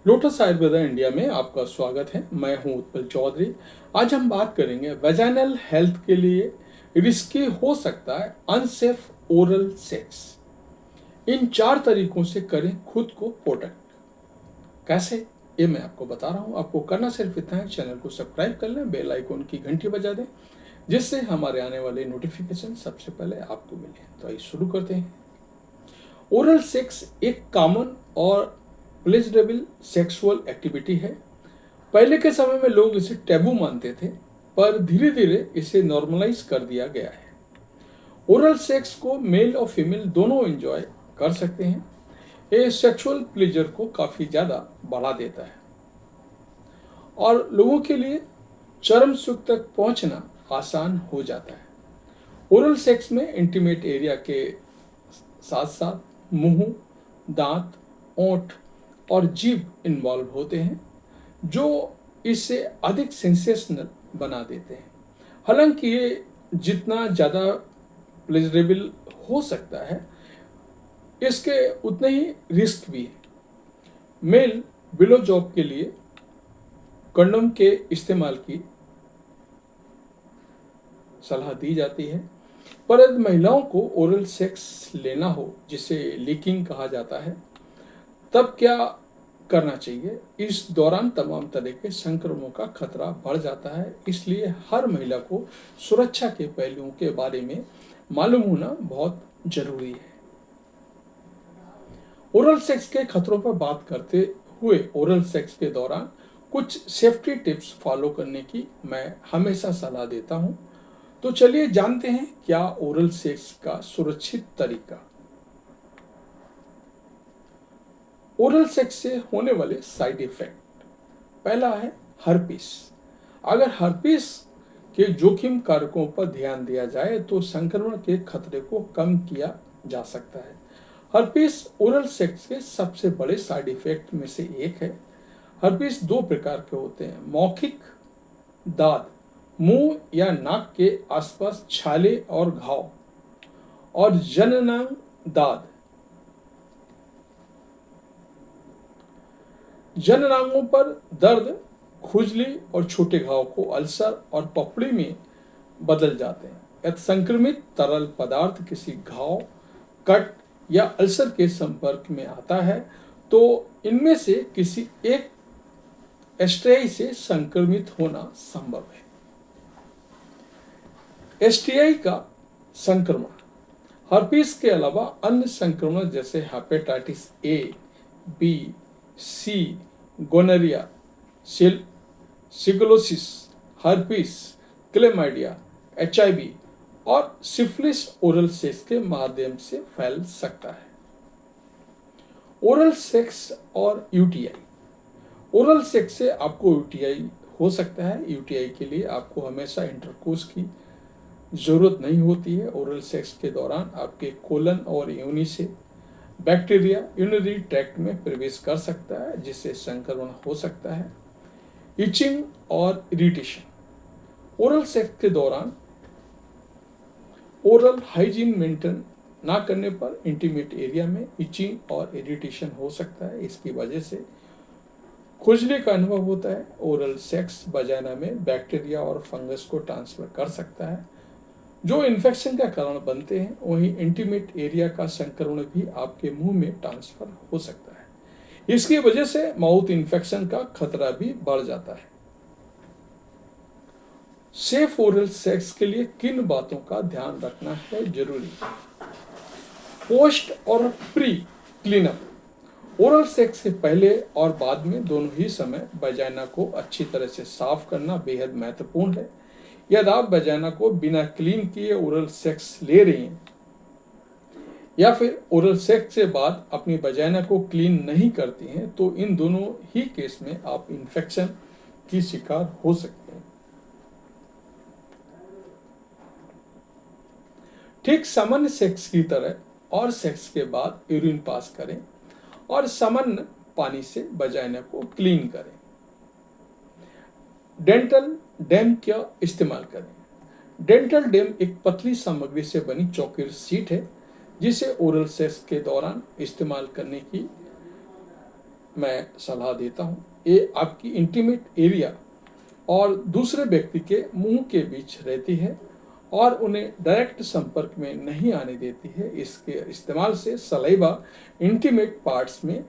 Lotus Ayurveda India में आपका स्वागत है। मैं हूं उत्पल चौधरी। आज हम बात करेंगे वेजाइनल हेल्थ के लिए रिस्की हो सकता है अनसेफ ओरल सेक्स। इन 4 तरीकों से करें खुद को प्रोटेक्ट। कैसे, ये मैं आपको बता रहा हूं। आपको करना सिर्फ इतना है, चैनल को सब्सक्राइब कर लें, बेल आइकन की घंटी बजा दें, जिससे हमारे आने वाले नोटिफिकेशन सबसे पहले आपको मिले। तो आइए शुरू करते हैं। ओरल सेक्स एक कॉमन और प्लेजरेबल सेक्सुअल एक्टिविटी है। पहले के समय में लोग इसे टैबू मानते थे, पर धीरे धीरे इसे नॉर्मलाइज कर दिया गया है। ओरल सेक्स को मेल और फीमेल दोनों एंजॉय कर सकते हैं। ये सेक्सुअल प्लेजर को काफ़ी ज़्यादा बढ़ा देता है और लोगों के लिए चरम सुख तक पहुंचना आसान हो जाता है। ओरल सेक्स में इंटीमेट एरिया के साथ साथ मुंह, दांत, ओंठ और जीभ इन्वॉल्व होते हैं, जो इसे अधिक सेंसेशनल बना देते हैं। हालांकि ये जितना ज़्यादा प्लेजरेबल हो सकता है, इसके उतने ही रिस्क भी है। मेल बिलो जॉब के लिए कंडोम के इस्तेमाल की सलाह दी जाती है, पर यदि महिलाओं को ओरल सेक्स लेना हो, जिसे लीकिंग कहा जाता है, तब क्या करना चाहिए? इस दौरान तमाम तरह के संक्रमणों का खतरा बढ़ जाता है, इसलिए हर महिला को सुरक्षा के पहलुओं के बारे में मालूम होना बहुत जरूरी है। ओरल सेक्स के खतरों पर बात करते हुए ओरल सेक्स के दौरान कुछ सेफ्टी टिप्स फॉलो करने की मैं हमेशा सलाह देता हूं। तो चलिए जानते हैं क्या ओरल सेक्स का सुरक्षित तरीका। ओरल सेक्स से होने वाले साइड इफेक्ट। पहला है हर्पीस। अगर हर्पीस के जोखिम कारकों पर ध्यान दिया जाए तो संक्रमण के खतरे को कम किया जा सकता है। हर्पीस ओरल सेक्स के सबसे बड़े साइड इफेक्ट में से एक है। हर्पीस 2 प्रकार के होते हैं: मौखिक दाद, मुंह या नाक के आसपास छाले और घाव, और जननांग दाद। जननांगों पर दर्द, खुजली और छोटे घाव को अल्सर और पपड़ी में बदल जाते हैं। यदि संक्रमित तरल पदार्थ किसी घाव, कट या अल्सर के संपर्क में आता है तो इनमें से किसी एक एसटीआई से संक्रमित होना संभव है। एसटीआई का संक्रमण हर्पीस के अलावा अन्य संक्रमण जैसे hepatitis A, B, C, gonorrhoea, shigellosis, herpes, chlamydia, HIV और सिफिलिस ओरल सेक्स के माध्यम से फैल सकता है। ओरल सेक्स और यूटीआई। ओरल सेक्स से आपको यूटीआई हो सकता है। यूटीआई के लिए आपको हमेशा इंटरकोर्स की जरूरत नहीं होती है। ओरल सेक्स के दौरान आपके कोलन और योनि से बैक्टीरिया यूरिनरी ट्रैक्ट में प्रवेश कर सकता है, जिससे संक्रमण हो सकता है। इचिंग और इरिटेशन। ओरल सेक्स के दौरान ओरल हाइजीन मेंटेन ना करने पर इंटीमेट एरिया में इचिंग और इरिटेशन हो सकता है। इसकी वजह से खुजली का अनुभव होता है। ओरल सेक्स वजाइना में बैक्टीरिया और फंगस को ट्रांसफर कर सकता है, जो इन्फेक्शन का कारण बनते हैं। वहीं इंटीमेट एरिया का संक्रमण भी आपके मुंह में ट्रांसफर हो सकता है। इसकी वजह से माउथ इन्फेक्शन का खतरा भी बढ़ जाता है। सेफ ओरल सेक्स के लिए किन बातों का ध्यान रखना है जरूरी? पोस्ट और प्री क्लीनअप। ओरल सेक्स से पहले और बाद में दोनों ही समय वजाइना को अच्छी तरह से साफ करना बेहद महत्वपूर्ण है। यदि आप वजाइना को बिना क्लीन किए ओरल सेक्स ले रही हैं या फिर ओरल सेक्स से बाद अपनी वजाइना को क्लीन नहीं करती हैं, तो इन दोनों ही केस में आप इन्फेक्शन की शिकार हो सकते हैं। ठीक सामान्य सेक्स की तरह और सेक्स के बाद यूरिन पास करें और सामान्य पानी से वजाइना को क्लीन करें। डेंटल डेम का इस्तेमाल करें। डेंटल डेम एक पतली सामग्री से बनी चौकीर शीट है, जिसे ओरल सेक्स के दौरान इस्तेमाल करने की मैं सलाह देता हूँ। ये आपकी इंटीमेट एरिया और दूसरे व्यक्ति के मुंह के बीच रहती है और उन्हें डायरेक्ट संपर्क में नहीं आने देती है। इसके इस्तेमाल से सलाइवा इंटीमेट पार्ट्स में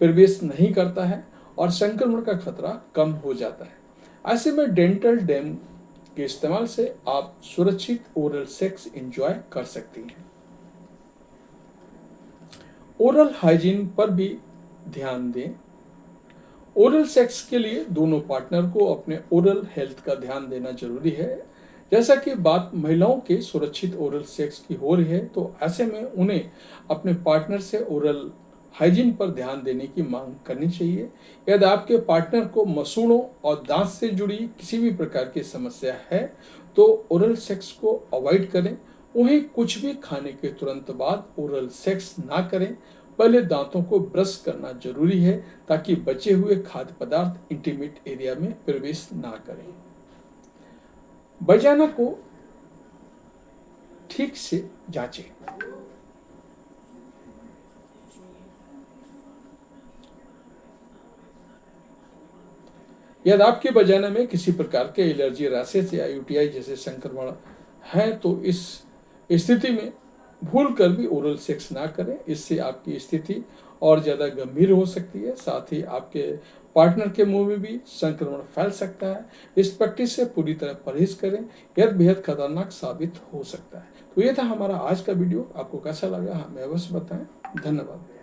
प्रवेश नहीं करता है और संक्रमण का खतरा कम हो जाता है। ऐसे में डेंटल डैम के इस्तेमाल से आप सुरक्षित ओरल सेक्स एंजॉय कर सकती हैं। ओरल हाइजीन पर भी ध्यान दें। ओरल सेक्स के लिए दोनों पार्टनर को अपने ओरल हेल्थ का ध्यान देना जरूरी है। जैसा कि बात महिलाओं के सुरक्षित ओरल सेक्स की हो रही है, तो ऐसे में उन्हें अपने पार्टनर से ओरल हाइजीन पर ध्यान देने की मांग करनी चाहिए। यदि आपके पार्टनर को मसूड़ों और दांत से जुड़ी किसी भी प्रकार की समस्या है तो ओरल सेक्स को अवॉइड करें। उन्हें कुछ भी खाने के तुरंत बाद ओरल सेक्स ना करें। पहले दांतों को ब्रश करना जरूरी है ताकि बचे हुए खाद्य पदार्थ इंटीमेट एरिया में प्रवेश ना करें। वजाना को ठीक से जांचें। यदि आपके वजाना में किसी प्रकार के एलर्जी, रैशेस या यूटीआई जैसे संक्रमण है तो इस स्थिति में भूल कर भी ओरल सेक्स ना करें। इससे आपकी स्थिति और ज़्यादा गंभीर हो सकती है। साथ ही आपके पार्टनर के मुंह में भी संक्रमण फैल सकता है। इस प्रैक्टिस से पूरी तरह परहेज करें, यह बेहद खतरनाक साबित हो सकता है। तो ये था हमारा आज का वीडियो। आपको कैसा लगा हमें अवश्य बताएं। धन्यवाद।